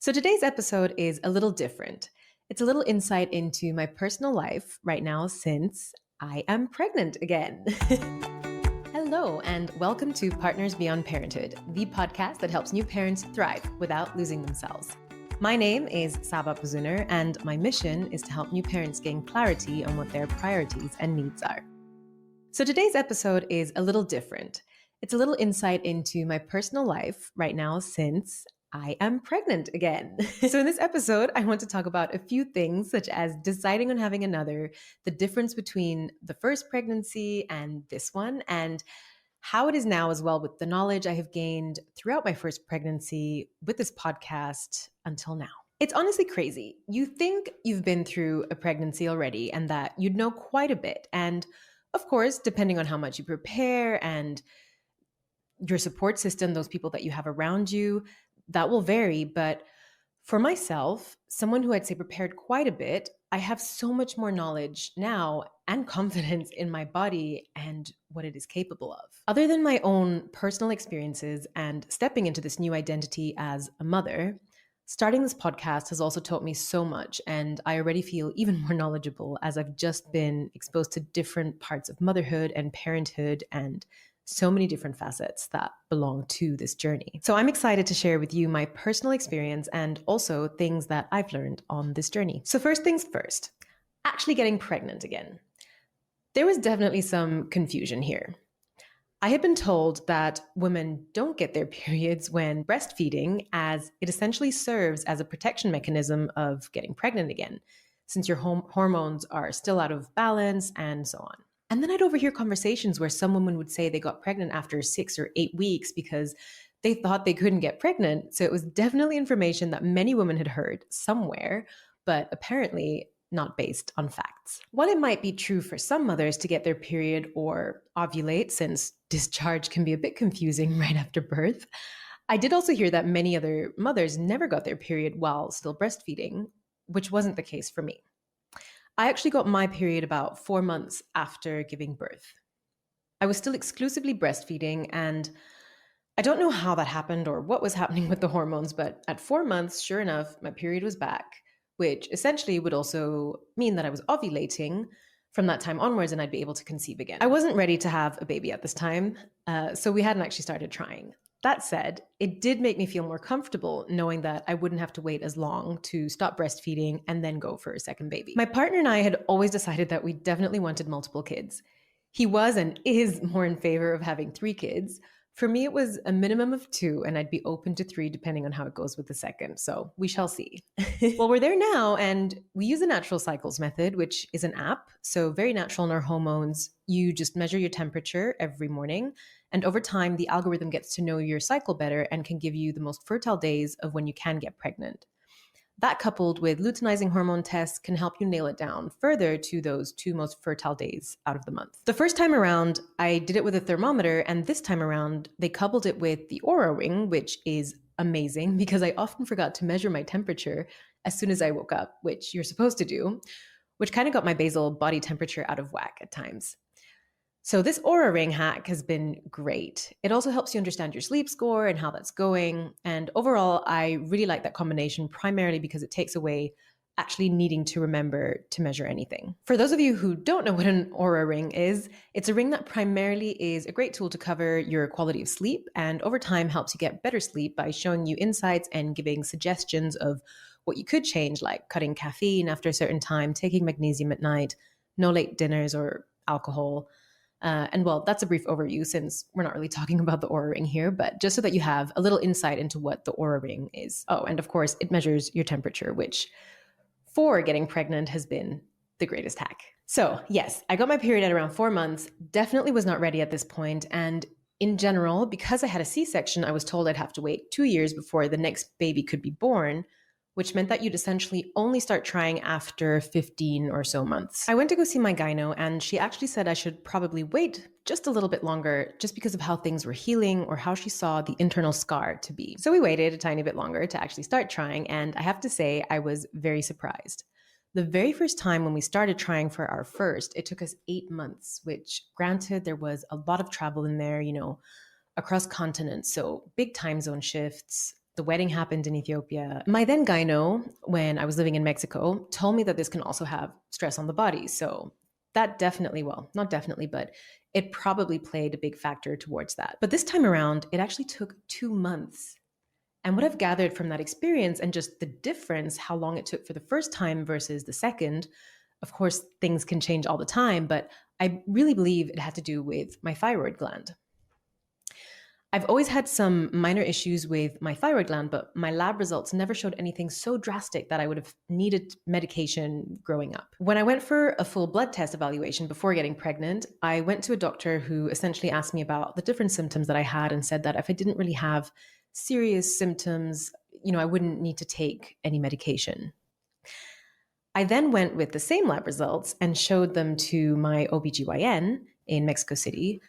So today's episode is a little different. It's a little insight into my personal life right now since I am pregnant again. Hello, and welcome to Partners Beyond Parenthood, the podcast that helps new parents thrive without losing themselves. My name is Saba Puzuner, and my mission is to help new parents gain clarity on what their priorities and needs are. So today's episode is a little different. It's a little insight into my personal life right now since I am pregnant again. So in this episode, I want to talk about a few things such as deciding on having another, the difference between the first pregnancy and this one, and how it is now as well with the knowledge I have gained throughout my first pregnancy with this podcast until now. It's honestly crazy. You think you've been through a pregnancy already and that you'd know quite a bit. And of course, depending on how much you prepare and your support system, those people that you have around you, that will vary. But for myself, someone who I'd say prepared quite a bit, I have so much more knowledge now and confidence in my body and what it is capable of. Other than my own personal experiences and stepping into this new identity as a mother, starting this podcast has also taught me so much, and I already feel even more knowledgeable as I've just been exposed to different parts of motherhood and parenthood and so many different facets that belong to this journey. So I'm excited to share with you my personal experience and also things that I've learned on this journey. So first things first, actually getting pregnant again. There was definitely some confusion here. I had been told that women don't get their periods when breastfeeding, as it essentially serves as a protection mechanism of getting pregnant again, since your hormones are still out of balance and so on. And then I'd overhear conversations where some women would say they got pregnant after 6 or 8 weeks because they thought they couldn't get pregnant. So it was definitely information that many women had heard somewhere, but apparently not based on facts. While it might be true for some mothers to get their period or ovulate, since discharge can be a bit confusing right after birth, I did also hear that many other mothers never got their period while still breastfeeding, which wasn't the case for me. I actually got my period about 4 months after giving birth. I was still exclusively breastfeeding, and I don't know how that happened or what was happening with the hormones, but at 4 months, sure enough, my period was back, which essentially would also mean that I was ovulating from that time onwards and I'd be able to conceive again. I wasn't ready to have a baby at this time, so we hadn't actually started trying. That said, it did make me feel more comfortable knowing that I wouldn't have to wait as long to stop breastfeeding and then go for a second baby. My partner and I had always decided that we definitely wanted multiple kids. He was and is more in favor of having 3 kids. For me, it was a minimum of 2, and I'd be open to 3 depending on how it goes with the second. So we shall see. Well, we're there now, and we use the natural cycles method, which is an app. So very natural in our hormones. You just measure your temperature every morning. And over time, the algorithm gets to know your cycle better and can give you the most fertile days of when you can get pregnant. That coupled with luteinizing hormone tests can help you nail it down further to those 2 most fertile days out of the month. The first time around, I did it with a thermometer, and this time around, they coupled it with the Oura ring, which is amazing because I often forgot to measure my temperature as soon as I woke up, which you're supposed to do, which kind of got my basal body temperature out of whack at times. So this Oura ring hack has been great. It also helps you understand your sleep score and how that's going. And overall, I really like that combination primarily because it takes away actually needing to remember to measure anything. For those of you who don't know what an Oura ring is, it's a ring that primarily is a great tool to cover your quality of sleep and over time helps you get better sleep by showing you insights and giving suggestions of what you could change, like cutting caffeine after a certain time, taking magnesium at night, no late dinners or alcohol. And well, that's a brief overview since we're not really talking about the Oura ring here, but just so that you have a little insight into what the Oura ring is. Oh, and of course, it measures your temperature, which for getting pregnant has been the greatest hack. So yes, I got my period at around 4 months, definitely was not ready at this point. And in general, because I had a C-section, I was told I'd have to wait 2 years before the next baby could be born, which meant that you'd essentially only start trying after 15 or so months. I went to go see my gyno, and she actually said I should probably wait just a little bit longer just because of how things were healing or how she saw the internal scar to be. So we waited a tiny bit longer to actually start trying, and I have to say I was very surprised. The very first time when we started trying for our first, it took us 8 months, which granted there was a lot of travel in there, across continents. So big time zone shifts. the wedding happened in Ethiopia. My then gyno, when I was living in Mexico, told me that this can also have stress on the body. So that definitely, well, not definitely, but it probably played a big factor towards that. But this time around, it actually took 2 months. And what I've gathered from that experience and just the difference, how long it took for the first time versus the second, of course, things can change all the time, but I really believe it had to do with my thyroid gland. I've always had some minor issues with my thyroid gland, but my lab results never showed anything so drastic that I would have needed medication growing up. When I went for a full blood test evaluation before getting pregnant, I went to a doctor who essentially asked me about the different symptoms that I had and said that if I didn't really have serious symptoms, I wouldn't need to take any medication. I then went with the same lab results and showed them to my OBGYN in Mexico City,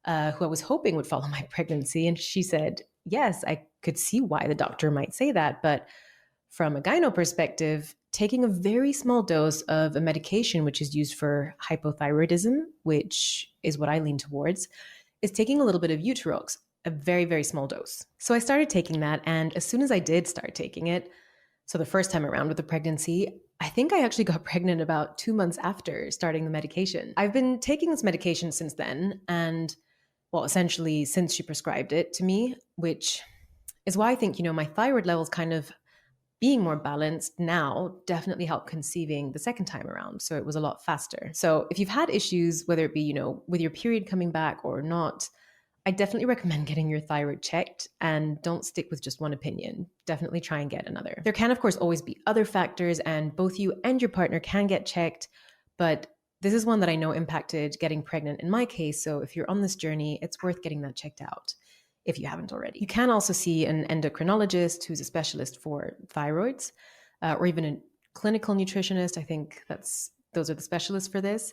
who I was hoping would follow my pregnancy. And she said, yes, I could see why the doctor might say that. But from a gyno perspective, taking a very small dose of a medication, which is used for hypothyroidism, which is what I lean towards, is taking a little bit of Uterox, a very, very small dose. So I started taking that. And as soon as I did start taking it, so the first time around with the pregnancy, I think I actually got pregnant about 2 months after starting the medication. I've been taking this medication since then, and well, essentially since she prescribed it to me, which is why I think, my thyroid levels kind of being more balanced now definitely helped conceiving the second time around. So it was a lot faster. So if you've had issues, whether it be, with your period coming back or not, I definitely recommend getting your thyroid checked and don't stick with just one opinion. Definitely try and get another. There can, of course, always be other factors, and both you and your partner can get checked, but this is one that I know impacted getting pregnant in my case. So if you're on this journey, it's worth getting that checked out if you haven't already. You can also see an endocrinologist who's a specialist for thyroids, or even a clinical nutritionist. I think those are the specialists for this,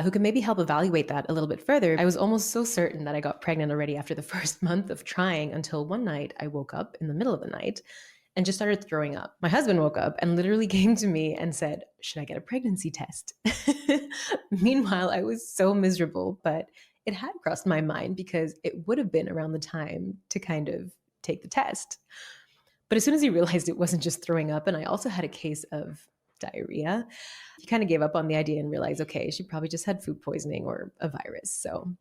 who can maybe help evaluate that a little bit further. I was almost so certain that I got pregnant already after the first month of trying until one night I woke up in the middle of the night and just started throwing up. My husband woke up and literally came to me and said, should I get a pregnancy test? Meanwhile, I was so miserable, but it had crossed my mind because it would have been around the time to kind of take the test. But as soon as he realized it wasn't just throwing up, and I also had a case of diarrhea, he kind of gave up on the idea and realized, okay, she probably just had food poisoning or a virus. So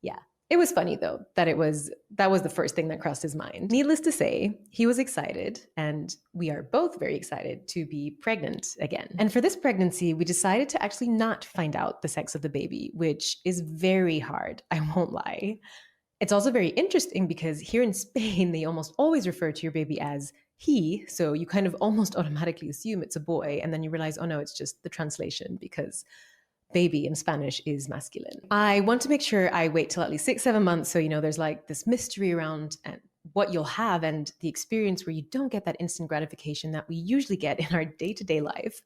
yeah. It was funny though, that was the first thing that crossed his mind. Needless to say, he was excited, and we are both very excited to be pregnant again. And for this pregnancy, we decided to actually not find out the sex of the baby, which is very hard, I won't lie. It's also very interesting because here in Spain, they almost always refer to your baby as he, so you kind of almost automatically assume it's a boy, and then you realize, oh no, it's just the translation because baby in Spanish is masculine. I want to make sure I wait till at least 6-7 months. So, there's like this mystery around what you'll have and the experience where you don't get that instant gratification that we usually get in our day-to-day life.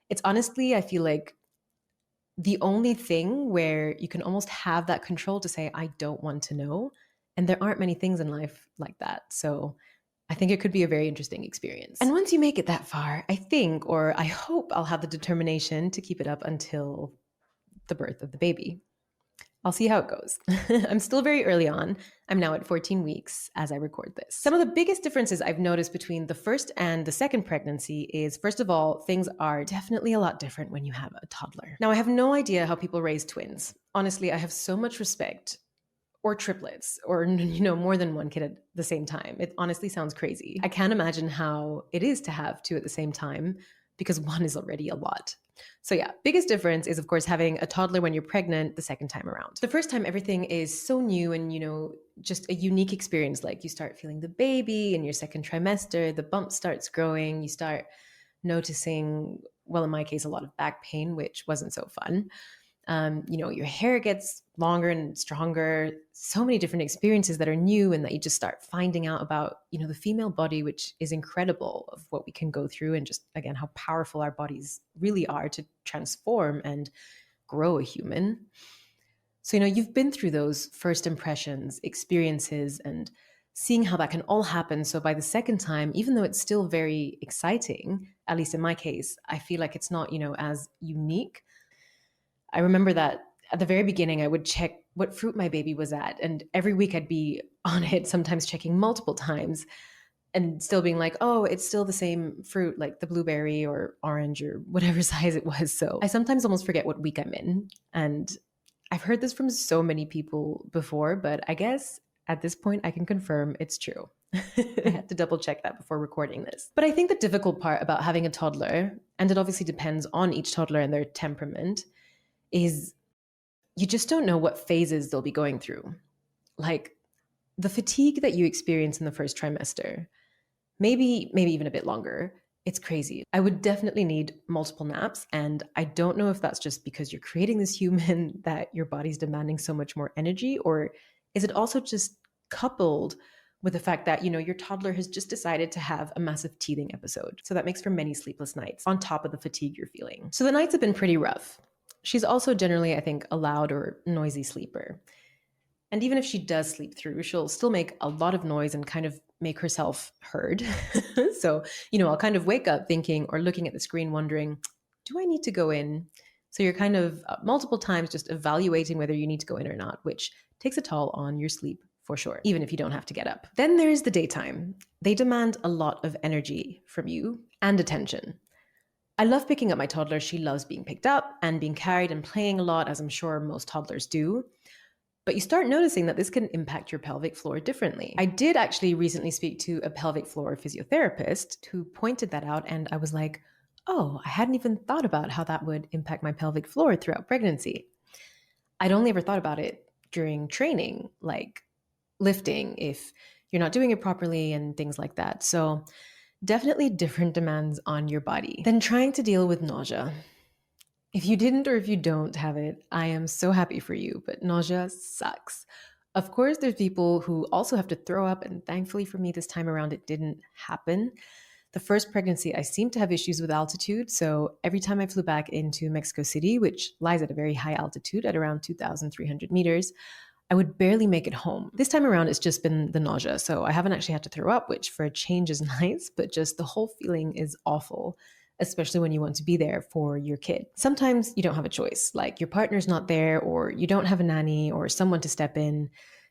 It's honestly, I feel like the only thing where you can almost have that control to say, I don't want to know. And there aren't many things in life like that. So I think it could be a very interesting experience. And once you make it that far, I think, or I hope I'll have the determination to keep it up until the birth of the baby. I'll see how it goes. I'm still very early on. I'm now at 14 weeks as I record this. Some of the biggest differences I've noticed between the first and the second pregnancy is, first of all, things are definitely a lot different when you have a toddler. Now, I have no idea how people raise twins. Honestly, I have so much respect, or triplets, or more than one kid at the same time. It honestly sounds crazy. I can't imagine how it is to have two at the same time, because one is already a lot. So yeah, biggest difference is, of course, having a toddler when you're pregnant the second time around. The first time, everything is so new and, just a unique experience. Like you start feeling the baby in your second trimester, the bump starts growing, you start noticing, well, in my case, a lot of back pain, which wasn't so fun. Your hair gets longer and stronger, so many different experiences that are new and that you just start finding out about, the female body, which is incredible of what we can go through, and just, again, how powerful our bodies really are to transform and grow a human. So, you've been through those first impressions, experiences, and seeing how that can all happen. So by the second time, even though it's still very exciting, at least in my case, I feel like it's not, as unique. I remember that at the very beginning, I would check what fruit my baby was at. And every week I'd be on it, sometimes checking multiple times. and still being like, oh, it's still the same fruit, like the blueberry or orange or whatever size it was. So I sometimes almost forget what week I'm in. And I've heard this from so many people before, but I guess at this point I can confirm it's true. I had to double check that before recording this. But I think the difficult part about having a toddler, and it obviously depends on each toddler and their temperament, is you just don't know what phases they'll be going through. Like the fatigue that you experience in the first trimester, maybe even a bit longer. It's crazy. I would definitely need multiple naps. And I don't know if that's just because you're creating this human that your body's demanding so much more energy, or is it also just coupled with the fact that, your toddler has just decided to have a massive teething episode. So that makes for many sleepless nights on top of the fatigue you're feeling. So the nights have been pretty rough. She's also generally, I think, a loud or noisy sleeper. And even if she does sleep through, she'll still make a lot of noise and kind of make herself heard. So, I'll kind of wake up thinking or looking at the screen wondering, do I need to go in? So you're kind of multiple times just evaluating whether you need to go in or not, which takes a toll on your sleep for sure, even if you don't have to get up. Then there's the daytime. They demand a lot of energy from you and attention. I love picking up my toddler. She loves being picked up and being carried and playing a lot, as I'm sure most toddlers do. But you start noticing that this can impact your pelvic floor differently. I did actually recently speak to a pelvic floor physiotherapist who pointed that out, and I was like, oh, I hadn't even thought about how that would impact my pelvic floor throughout pregnancy. I'd only ever thought about it during training, like lifting, if you're not doing it properly and things like that. So definitely different demands on your body. Then trying to deal with nausea. If you didn't or if you don't have it, I am so happy for you, but nausea sucks. Of course, there's people who also have to throw up, and thankfully for me this time around, it didn't happen. The first pregnancy, I seemed to have issues with altitude, so every time I flew back into Mexico City, which lies at a very high altitude at around 2,300 meters, I would barely make it home. This time around, it's just been the nausea, so I haven't actually had to throw up, which for a change is nice, but just the whole feeling is awful, especially when you want to be there for your kid. Sometimes you don't have a choice, like your partner's not there, or you don't have a nanny or someone to step in,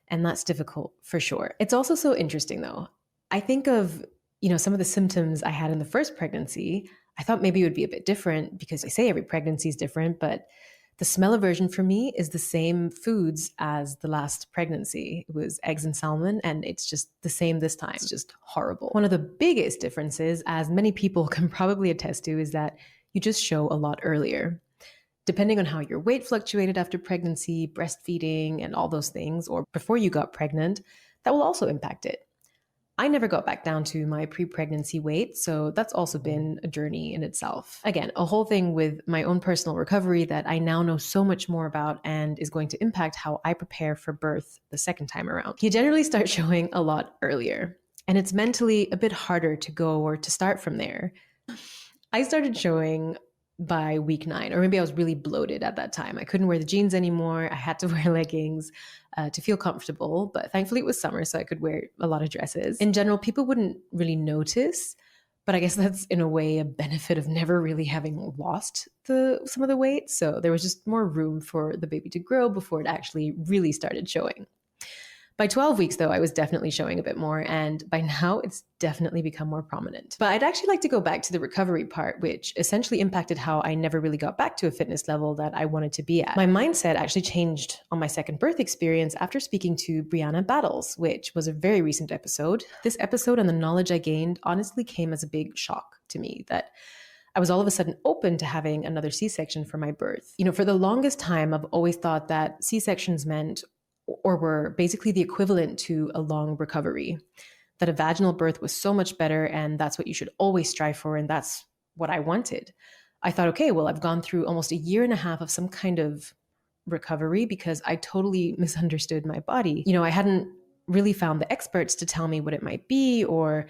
and that's difficult for sure. It's also so interesting though. I think of, some of the symptoms I had in the first pregnancy. I thought maybe it would be a bit different because they say every pregnancy is different, but the smell aversion for me is the same foods as the last pregnancy. It was eggs and salmon, and it's just the same this time. It's just horrible. One of the biggest differences, as many people can probably attest to, is that you just show a lot earlier. Depending on how your weight fluctuated after pregnancy, breastfeeding, and all those things, or before you got pregnant, that will also impact it. I never got back down to my pre-pregnancy weight, so that's also been a journey in itself. Again, a whole thing with my own personal recovery that I now know so much more about and is going to impact how I prepare for birth the second time around. You generally start showing a lot earlier, and it's mentally a bit harder to go or to start from there. I started showing by week 9, or maybe I was really bloated at that time. I couldn't wear the jeans anymore. I had to wear leggings to feel comfortable, but thankfully it was summer, so I could wear a lot of dresses. In general, people wouldn't really notice, but I guess that's in a way a benefit of never really having lost some of the weight. So there was just more room for the baby to grow before it actually really started showing. By 12 weeks, though, I was definitely showing a bit more, and by now it's definitely become more prominent. But I'd actually like to go back to the recovery part, which essentially impacted how I never really got back to a fitness level that I wanted to be at. My mindset actually changed on my second birth experience after speaking to Brianna Battles, which was a very recent episode. This episode and the knowledge I gained honestly came as a big shock to me that I was all of a sudden open to having another C-section for my birth. For the longest time, I've always thought that C-sections meant or were basically the equivalent to a long recovery, that a vaginal birth was so much better and that's what you should always strive for, and that's what I wanted. I thought, okay, well, I've gone through almost a year and a half of some kind of recovery because I totally misunderstood my body. I hadn't really found the experts to tell me what it might be, or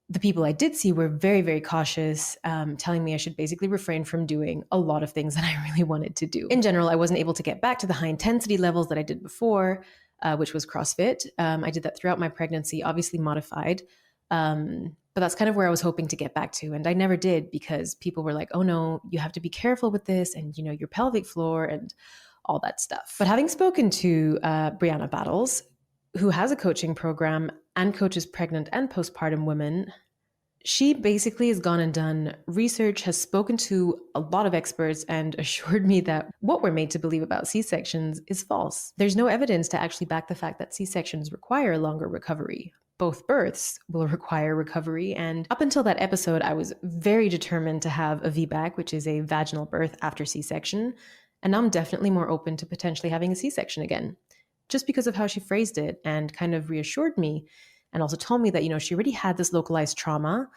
the people I did see were very, very cautious, telling me I should basically refrain from doing a lot of things that I really wanted to do. In general, I wasn't able to get back to the high intensity levels that I did before, which was CrossFit. I did that throughout my pregnancy, obviously modified. But that's kind of where I was hoping to get back to. And I never did because people were like, oh no, you have to be careful with this and, your pelvic floor and all that stuff. But having spoken to Brianna Battles, who has a coaching program and coaches pregnant and postpartum women. She basically has gone and done research, has spoken to a lot of experts, and assured me that what we're made to believe about C-sections is false. There's no evidence to actually back the fact that C-sections require a longer recovery. Both births will require recovery, and up until that episode, I was very determined to have a VBAC, which is a vaginal birth after C-section, and now I'm definitely more open to potentially having a C-section again, just because of how she phrased it and kind of reassured me. And also told me that, she already had this localized trauma,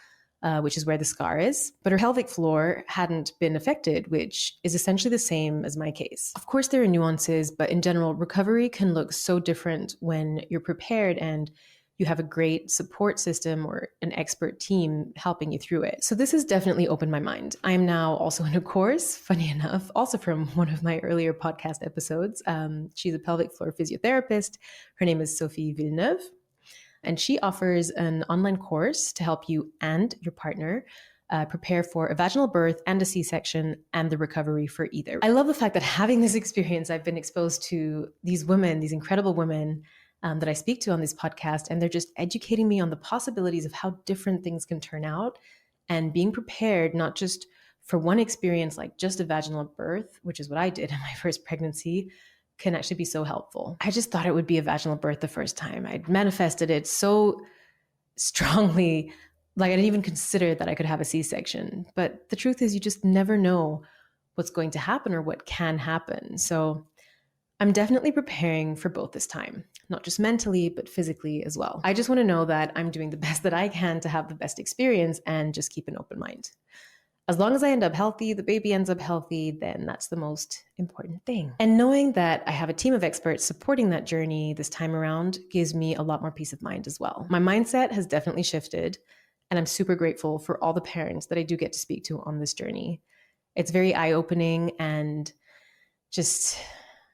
which is where the scar is, but her pelvic floor hadn't been affected, which is essentially the same as my case. Of course, there are nuances, but in general, recovery can look so different when you're prepared and you have a great support system or an expert team helping you through it. So this has definitely opened my mind. I am now also in a course, funny enough, also from one of my earlier podcast episodes. She's a pelvic floor physiotherapist. Her name is Sophie Villeneuve. And she offers an online course to help you and your partner prepare for a vaginal birth and a C-section and the recovery for either. I love the fact that having this experience, I've been exposed to these women, these incredible women that I speak to on this podcast, and they're just educating me on the possibilities of how different things can turn out and being prepared, not just for one experience like just a vaginal birth, which is what I did in my first pregnancy, can actually be so helpful. I just thought it would be a vaginal birth the first time. I'd manifested it so strongly, like I didn't even consider that I could have a C-section. But the truth is, you just never know what's going to happen or what can happen. So I'm definitely preparing for both this time, not just mentally, but physically as well. I just want to know that I'm doing the best that I can to have the best experience and just keep an open mind. As long as I end up healthy, the baby ends up healthy, then that's the most important thing. And knowing that I have a team of experts supporting that journey this time around gives me a lot more peace of mind as well. My mindset has definitely shifted, and I'm super grateful for all the parents that I do get to speak to on this journey. It's very eye-opening and just,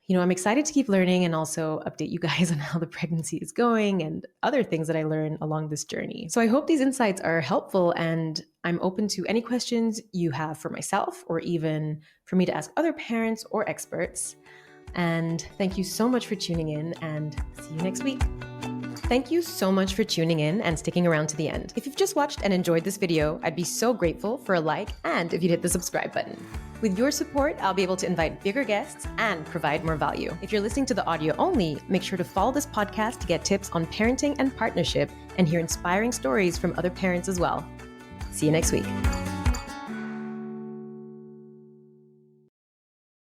I'm excited to keep learning and also update you guys on how the pregnancy is going and other things that I learn along this journey. So I hope these insights are helpful, and I'm open to any questions you have for myself or even for me to ask other parents or experts. And thank you so much for tuning in, and see you next week. Thank you so much for tuning in and sticking around to the end. If you've just watched and enjoyed this video, I'd be so grateful for a like and if you'd hit the subscribe button. With your support, I'll be able to invite bigger guests and provide more value. If you're listening to the audio only, make sure to follow this podcast to get tips on parenting and partnership and hear inspiring stories from other parents as well. See you next week.